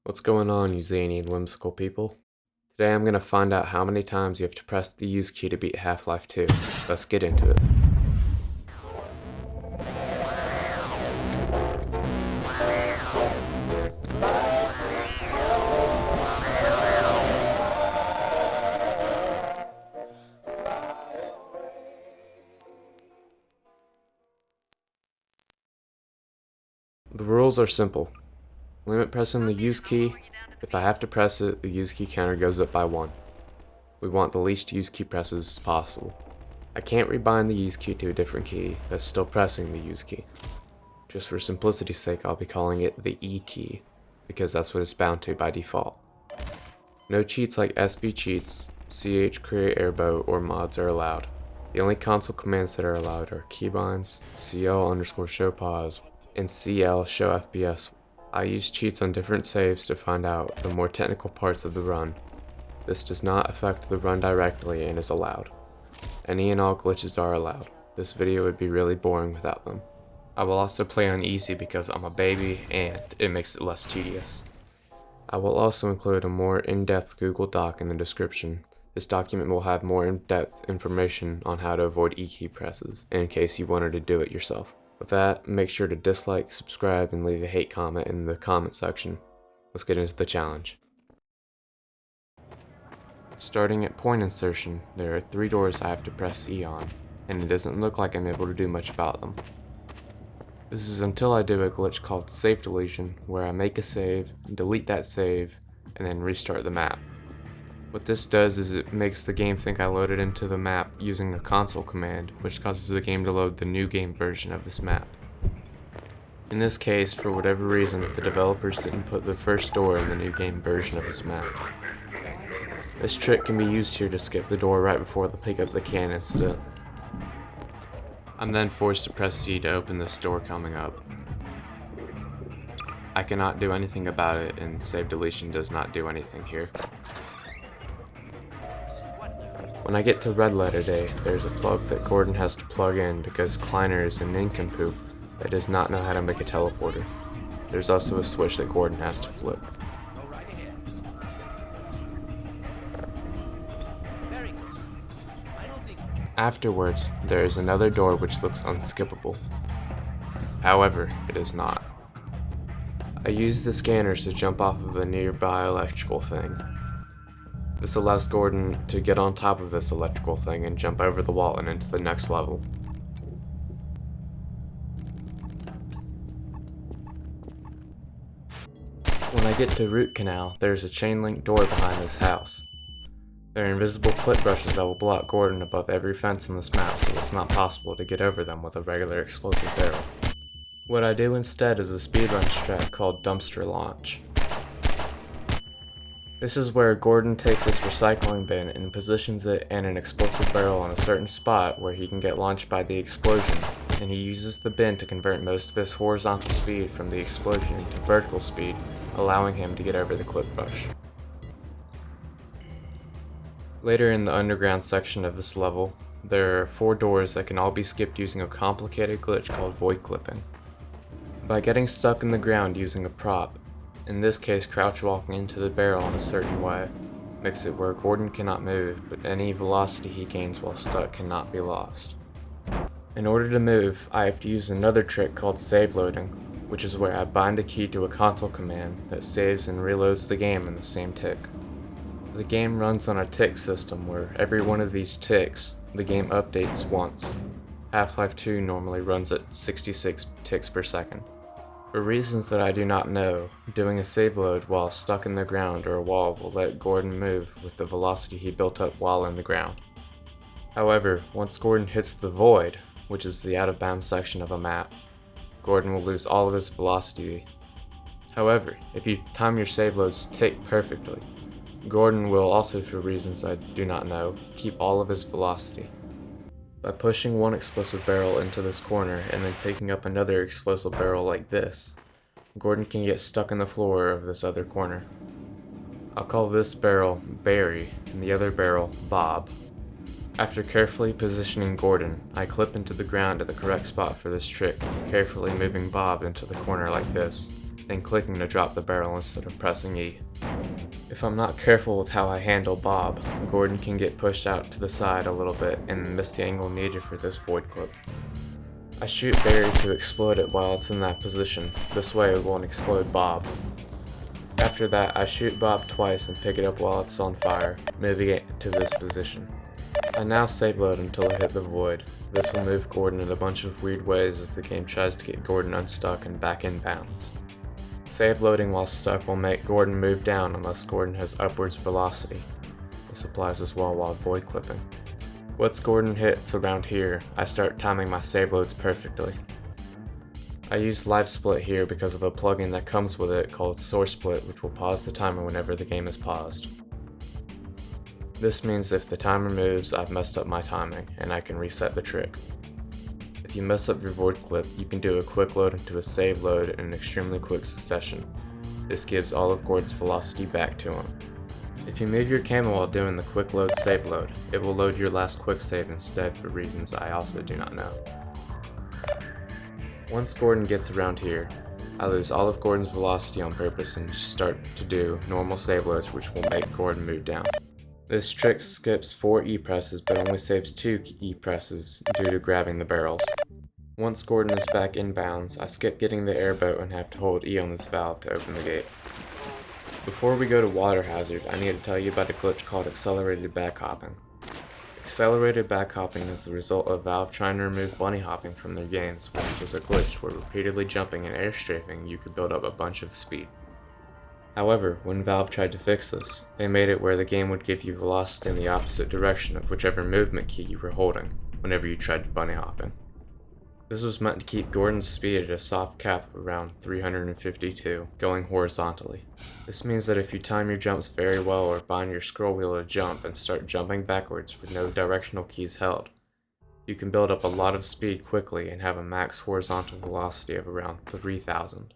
What's going on, you zany and whimsical people? Today I'm going to find out how many times you have to press the use key to beat Half-Life 2. Let's get into it. The rules are simple. Limit pressing the use key. If I have to press it, the use key counter goes up by 1. We want the least use key presses possible. I can't rebind the use key to a different key that's still pressing the use key. Just for simplicity's sake, I'll be calling it the E key, because that's what it's bound to by default. No cheats like SV cheats, CH create airboat, or mods are allowed. The only console commands that are allowed are keybinds, CL_show pause, and CL show FPS. I use cheats on different saves to find out the more technical parts of the run. This does not affect the run directly and is allowed. Any and all glitches are allowed. This video would be really boring without them. I will also play on easy because I'm a baby and it makes it less tedious. I will also include a more in-depth Google Doc in the description. This document will have more in-depth information on how to avoid E-key presses, in case you wanted to do it yourself. With that, make sure to dislike, subscribe, and leave a hate comment in the comment section. Let's get into the challenge. Starting at point insertion, there are 3 doors I have to press E on, and it doesn't look like I'm able to do much about them. This is until I do a glitch called save deletion, where I make a save, delete that save, and then restart the map. What this does is it makes the game think I loaded into the map using a console command, which causes the game to load the new game version of this map. In this case, for whatever reason, the developers didn't put the first door in the new game version of this map. This trick can be used here to skip the door right before the pick up the can incident. I'm then forced to press C to open this door coming up. I cannot do anything about it, and save deletion does not do anything here. When I get to red letter day, there's a plug that Gordon has to plug in because Kleiner is a nincompoop that does not know how to make a teleporter. There's also a switch that Gordon has to flip. Afterwards, there is another door which looks unskippable. However, it is not. I use the scanners to jump off of the nearby electrical thing. This allows Gordon to get on top of this electrical thing and jump over the wall and into the next level. When I get to Root Canal, there's a chain link door behind this house. There are invisible clip brushes that will block Gordon above every fence in this map, so it's not possible to get over them with a regular explosive barrel. What I do instead is a speedrun strat called Dumpster Launch. This is where Gordon takes this recycling bin and positions it and an explosive barrel on a certain spot where he can get launched by the explosion, and he uses the bin to convert most of his horizontal speed from the explosion to vertical speed, allowing him to get over the clip brush. Later in the underground section of this level, there are 4 doors that can all be skipped using a complicated glitch called void clipping. By getting stuck in the ground using a prop, in this case crouch walking into the barrel in a certain way, makes it where Gordon cannot move, but any velocity he gains while stuck cannot be lost. In order to move, I have to use another trick called save loading, which is where I bind a key to a console command that saves and reloads the game in the same tick. The game runs on a tick system where every one of these ticks, the game updates once. Half-Life 2 normally runs at 66 ticks per second. For reasons that I do not know, doing a save load while stuck in the ground or a wall will let Gordon move with the velocity he built up while in the ground. However, once Gordon hits the void, which is the out-of-bounds section of a map, Gordon will lose all of his velocity. However, if you time your save loads tick perfectly, Gordon will also, for reasons I do not know, keep all of his velocity. By pushing one explosive barrel into this corner and then picking up another explosive barrel like this, Gordon can get stuck in the floor of this other corner. I'll call this barrel Barry and the other barrel Bob. After carefully positioning Gordon, I clip into the ground at the correct spot for this trick, carefully moving Bob into the corner like this. then clicking to drop the barrel instead of pressing E. If I'm not careful with how I handle Bob, Gordon can get pushed out to the side a little bit and miss the angle needed for this void clip. I shoot Barry to explode it while it's in that position, this way it won't explode Bob. After that, I shoot Bob twice and pick it up while it's on fire, moving it to this position. I now save load until I hit the void. This will move Gordon in a bunch of weird ways as the game tries to get Gordon unstuck and back in bounds. Save loading while stuck will make Gordon move down unless Gordon has upwards velocity. This applies as well while void clipping. Once Gordon hits around here, I start timing my save loads perfectly. I use live split here because of a plugin that comes with it called source split, which will pause the timer whenever the game is paused. This means if the timer moves, I've messed up my timing, and I can reset the trick. If you mess up your void clip, you can do a quick load into a save load in an extremely quick succession. This gives all of Gordon's velocity back to him. If you move your camera while doing the quick load save load, it will load your last quick save instead for reasons I also do not know. Once Gordon gets around here, I lose all of Gordon's velocity on purpose and just start to do normal save loads which will make Gordon move down. This trick skips 4 E presses but only saves 2 E presses due to grabbing the barrels. Once Gordon is back in bounds, I skip getting the airboat and have to hold E on this valve to open the gate. Before we go to water hazard, I need to tell you about a glitch called accelerated backhopping. Accelerated backhopping is the result of Valve trying to remove bunny hopping from their games, which was a glitch where repeatedly jumping and air strafing you could build up a bunch of speed. However, when Valve tried to fix this, they made it where the game would give you velocity in the opposite direction of whichever movement key you were holding whenever you tried to bunny hopping. This was meant to keep Gordon's speed at a soft cap of around 352, going horizontally. This means that if you time your jumps very well or bind your scroll wheel to jump and start jumping backwards with no directional keys held, you can build up a lot of speed quickly and have a max horizontal velocity of around 3000.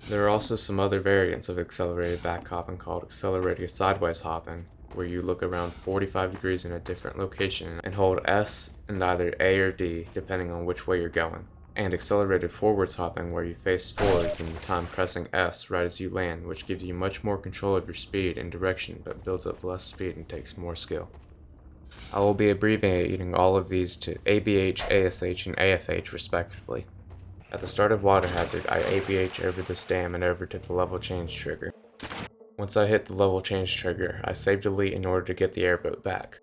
There are also some other variants of accelerated backhopping called accelerated sideways hopping, where you look around 45 degrees in a different location and hold S and either A or D depending on which way you're going, and accelerated forwards hopping where you face forwards and time pressing S right as you land, which gives you much more control of your speed and direction but builds up less speed and takes more skill. I will be abbreviating all of these to ABH, ASH, and AFH respectively. At the start of water hazard, I ABH over this dam and over to the level change trigger. Once I hit the level change trigger, I save delete in order to get the airboat back.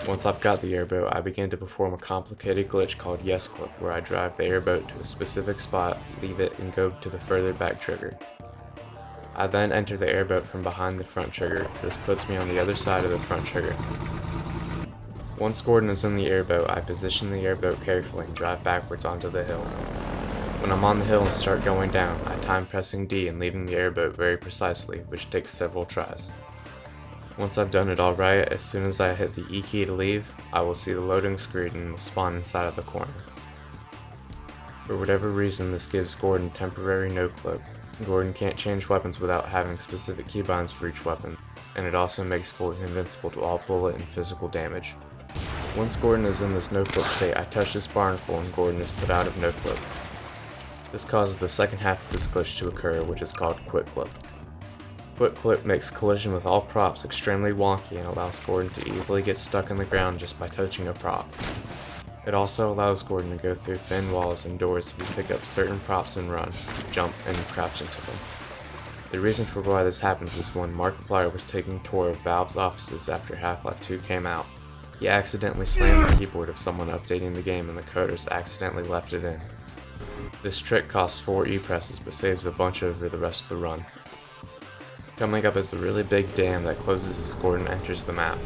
Once I've got the airboat, I begin to perform a complicated glitch called yes clip, where I drive the airboat to a specific spot, leave it, and go to the further back trigger. I then enter the airboat from behind the front trigger. This puts me on the other side of the front trigger. Once Gordon is in the airboat, I position the airboat carefully and drive backwards onto the hill. When I'm on the hill and start going down, I time pressing D and leaving the airboat very precisely, which takes several tries. Once I've done it all right, as soon as I hit the E key to leave, I will see the loading screen and will spawn inside of the corner. For whatever reason, this gives Gordon temporary no clip. Gordon can't change weapons without having specific keybinds for each weapon, and it also makes Gordon invincible to all bullet and physical damage. Once Gordon is in this no clip state, I touch this barnacle and Gordon is put out of no clip. This causes the second half of this glitch to occur, which is called quick clip. Quick clip makes collision with all props extremely wonky and allows Gordon to easily get stuck in the ground just by touching a prop. It also allows Gordon to go through thin walls and doors if you pick up certain props and run, jump, and crouch into them. The reason for why this happens is when Markiplier was taking a tour of Valve's offices after Half-Life 2 came out, he accidentally slammed the keyboard of someone updating the game and the coders accidentally left it in. This trick costs 4 E presses but saves a bunch over the rest of the run. Coming up is a really big dam that closes as Gordon enters the map.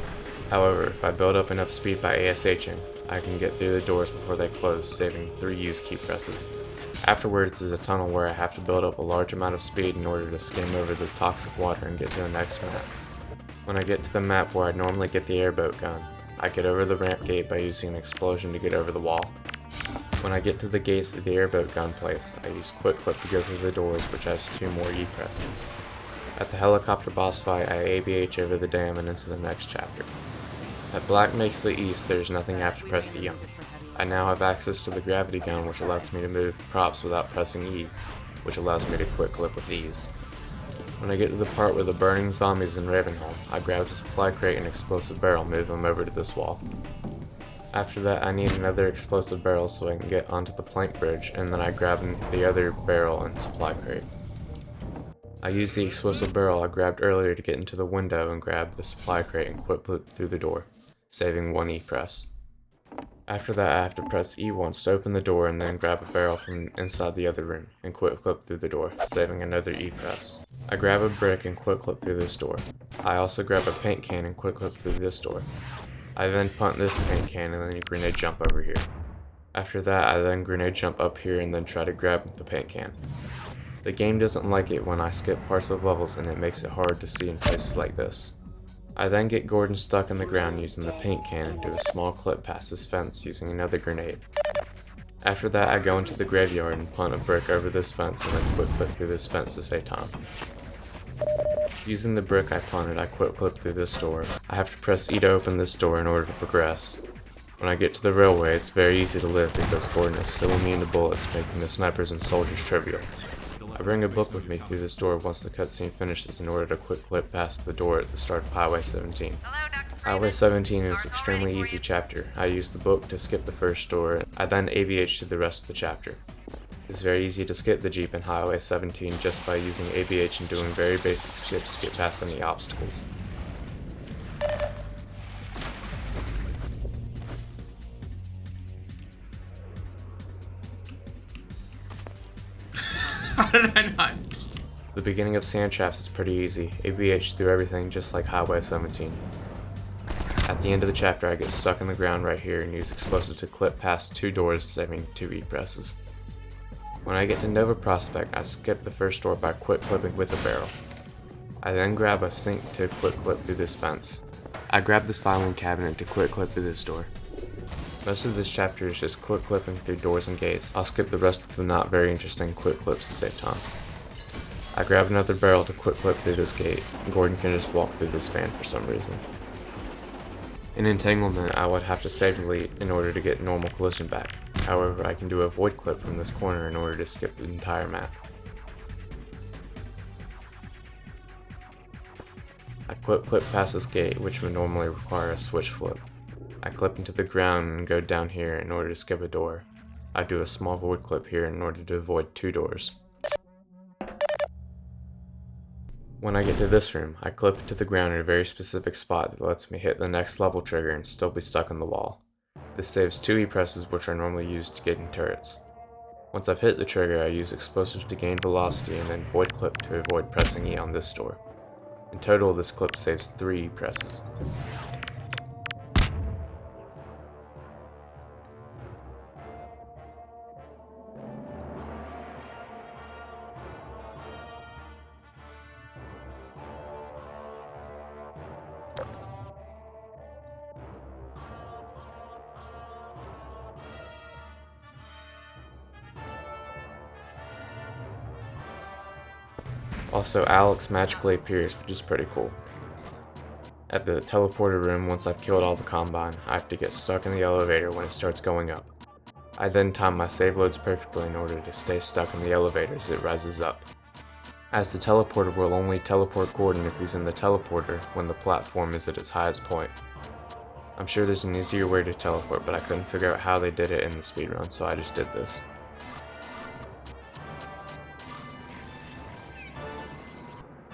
However, if I build up enough speed by ASHing, I can get through the doors before they close, saving 3 used key presses. Afterwards is a tunnel where I have to build up a large amount of speed in order to skim over the toxic water and get to the next map. When I get to the map where I normally get the airboat gun, I get over the ramp gate by using an explosion to get over the wall. When I get to the gates of the airboat gun place, I use quick clip to go through the doors, which has 2 more E presses. At the helicopter boss fight, I ABH over the dam and into the next chapter. At Black Makes the East, there is nothing I have to press E on. I now have access to the gravity gun, which allows me to move props without pressing E. which allows me to quick clip with ease. When I get to the part where the burning zombies in Ravenholm, I grab a supply crate and explosive barrel and move them over to this wall. After that, I need another explosive barrel so I can get onto the plank bridge, and then I grab the other barrel and supply crate. I use the explosive barrel I grabbed earlier to get into the window and grab the supply crate and quick clip through the door, saving one E press. After that, I have to press E once to open the door and then grab a barrel from inside the other room and quick clip through the door, saving another E press. I grab a brick and quick clip through this door. I also grab a paint can and quick clip through this door. I then punt this paint can and then grenade jump over here. After that, I then grenade jump up here and then try to grab the paint can. The game doesn't like it when I skip parts of levels and it makes it hard to see in places like this. I then get Gordon stuck in the ground using the paint can and do a small clip past his fence using another grenade. After that, I go into the graveyard and punt a brick over this fence and then quick clip through this fence to save time. Using the brick I punted, I quick clip through this door. I have to press E to open this door in order to progress. When I get to the railway, it's very easy to live because Gordon is so immune to bullets, making the snipers and soldiers trivial. I bring a book with me through this door once the cutscene finishes in order to quick clip past the door at the start of Highway 17. Highway 17 is an extremely easy chapter. I use the book to skip the first door, I then ABH to the rest of the chapter. It's very easy to skip the Jeep in Highway 17 just by using ABH and doing very basic skips to get past any obstacles. How did I not? The beginning of Sand Traps is pretty easy, ABH through everything just like Highway 17. At the end of the chapter I get stuck in the ground right here and use explosive to clip past two doors, saving 2 E presses. When I get to Nova Prospect, I skip the first door by quick clipping with a barrel. I then grab a sink to quick clip through this fence. I grab this filing cabinet to quick clip through this door. Most of this chapter is just quick clipping through doors and gates. I'll skip the rest of the not very interesting quick clips to save time. I grab another barrel to quick clip through this gate. Gordon can just walk through this fan for some reason. In Entanglement, I would have to save delete in order to get normal collision back. However, I can do a void clip from this corner in order to skip the entire map. I quick clip past this gate, which would normally require a switch flip. I clip into the ground and go down here in order to skip a door. I do a small void clip here in order to avoid 2 doors. When I get to this room, I clip it to the ground in a very specific spot that lets me hit the next level trigger and still be stuck in the wall. This saves 2 E presses, which are normally used to get in turrets. Once I've hit the trigger, I use explosives to gain velocity and then void clip to avoid pressing E on this door. In total, this clip saves 3 E presses. Also, Alex magically appears, which is pretty cool. At the teleporter room, once I've killed all the Combine, I have to get stuck in the elevator when it starts going up. I then time my save loads perfectly in order to stay stuck in the elevator as it rises up. As the teleporter will only teleport Gordon if he's in the teleporter when the platform is at its highest point. I'm sure there's an easier way to teleport, but I couldn't figure out how they did it in the speedrun, so I just did this.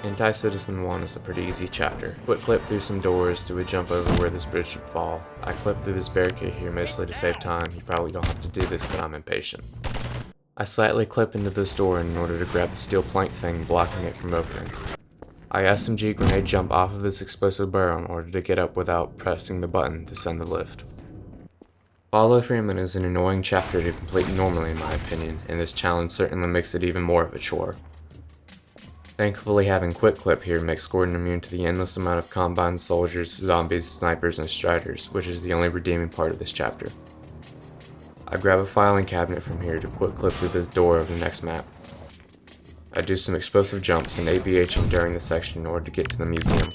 Anti-Citizen 1 is a pretty easy chapter. Quick clip through some doors, do a jump over where this bridge should fall. I clip through this barricade here mostly to save time. You probably don't have to do this, but I'm impatient. I slightly clip into this door in order to grab the steel plank thing blocking it from opening. I SMG grenade jump off of this explosive barrel in order to get up without pressing the button to send the lift. Gordon Freeman is an annoying chapter to complete normally in my opinion, and this challenge certainly makes it even more of a chore. Thankfully, having quick clip here makes Gordon immune to the endless amount of Combine soldiers, zombies, snipers, and striders, which is the only redeeming part of this chapter. I grab a filing cabinet from here to quick clip through the door of the next map. I do some explosive jumps and ABHing during the section in order to get to the museum.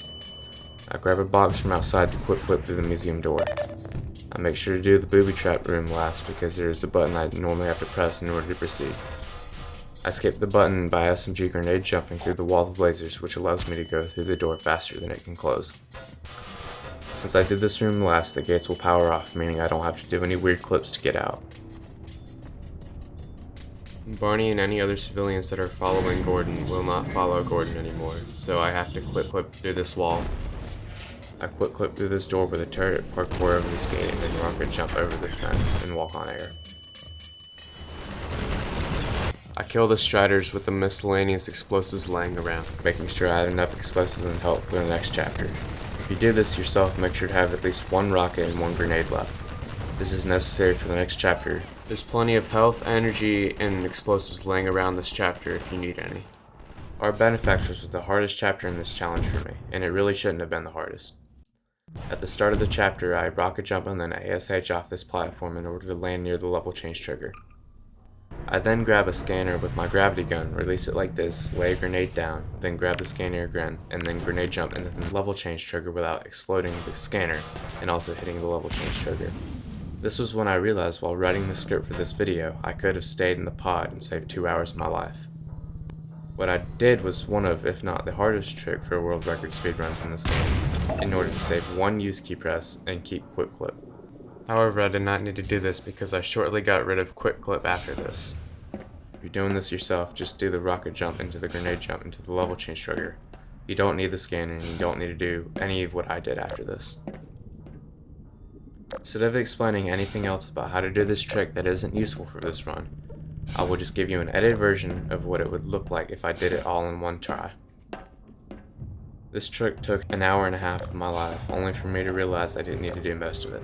I grab a box from outside to quick clip through the museum door. I make sure to do the booby trap room last because there is a button I normally have to press in order to proceed. I skipped the button by SMG grenade jumping through the wall of lasers, which allows me to go through the door faster than it can close. Since I did this room last, the gates will power off, meaning I don't have to do any weird clips to get out. Barney and any other civilians that are following Gordon will not follow Gordon anymore, so I have to clip through this wall. I clip through this door with a turret, parkour over this gate, and then rocket jump over the fence and walk on air. I kill the striders with the miscellaneous explosives laying around, making sure I have enough explosives and help for the next chapter. If you do this yourself, make sure to have at least one rocket and one grenade left. This is necessary for the next chapter. There's plenty of health, energy, and explosives laying around this chapter if you need any. Our benefactors was the hardest chapter in this challenge for me, and it really shouldn't have been the hardest. At the start of the chapter, I rocket jump and then ASH off this platform in order to land near the level change trigger. I then grab a scanner with my gravity gun, release it like this, lay a grenade down, then grab the scanner again, and then grenade jump into the level change trigger without exploding the scanner and also hitting the level change trigger. This was when I realized while writing the script for this video, I could have stayed in the pod and saved 2 hours of my life. What I did was one of, if not the hardest trick for world record speedruns in this game, in order to save one use key press and keep quick clip. However, I did not need to do this because I shortly got rid of quick clip after this. If you're doing this yourself, just do the rocket jump into the grenade jump into the level change trigger. You don't need the scanner and you don't need to do any of what I did after this. Instead of explaining anything else about how to do this trick that isn't useful for this run, I will just give you an edited version of what it would look like if I did it all in one try. This trick took an hour and a half of my life, only for me to realize I didn't need to do most of it.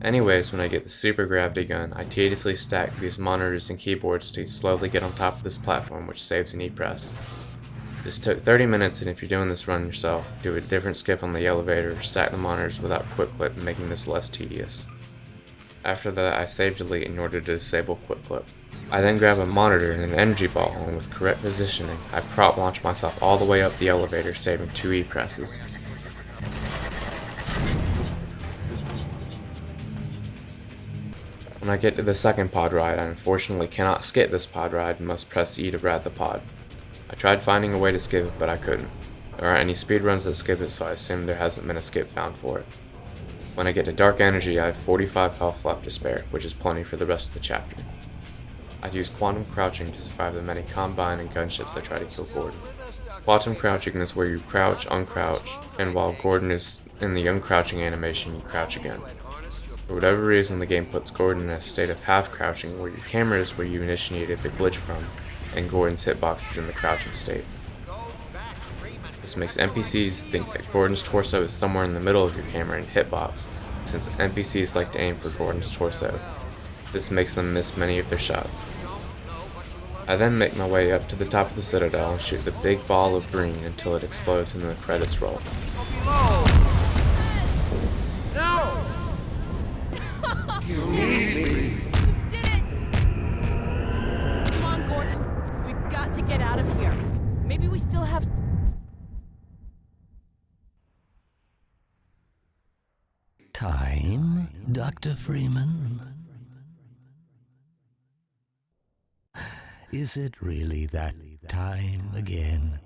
Anyways, when I get the super gravity gun, I tediously stack these monitors and keyboards to slowly get on top of this platform, which saves an E-press. This took 30 minutes, and if you're doing this run yourself, do a different skip on the elevator, stack the monitors without quick clip, making this less tedious. After that, I save delete in order to disable quick clip. I then grab a monitor and an energy ball, and with correct positioning, I prop launch myself all the way up the elevator, saving 2 E-presses. When I get to the second pod ride, I unfortunately cannot skip this pod ride and must press E to ride the pod. I tried finding a way to skip it, but I couldn't. There aren't any speedruns that skip it, so I assume there hasn't been a skip found for it. When I get to Dark Energy, I have 45 health left to spare, which is plenty for the rest of the chapter. I use quantum crouching to survive the many combine and gunships that try to kill Gordon. Quantum crouching is where you crouch, uncrouch, and while Gordon is in the uncrouching animation, you crouch again. For whatever reason, the game puts Gordon in a state of half-crouching where your camera is where you initiated the glitch from, and Gordon's hitbox is in the crouching state. This makes NPCs think that Gordon's torso is somewhere in the middle of your camera and hitbox, since NPCs like to aim for Gordon's torso. This makes them miss many of their shots. I then make my way up to the top of the citadel and shoot the big ball of green until it explodes and the credits roll. No! You need me. You did it! Come on, Gordon. We've got to get out of here. Maybe we still have... Time, Dr. Freeman? Is it really that time again?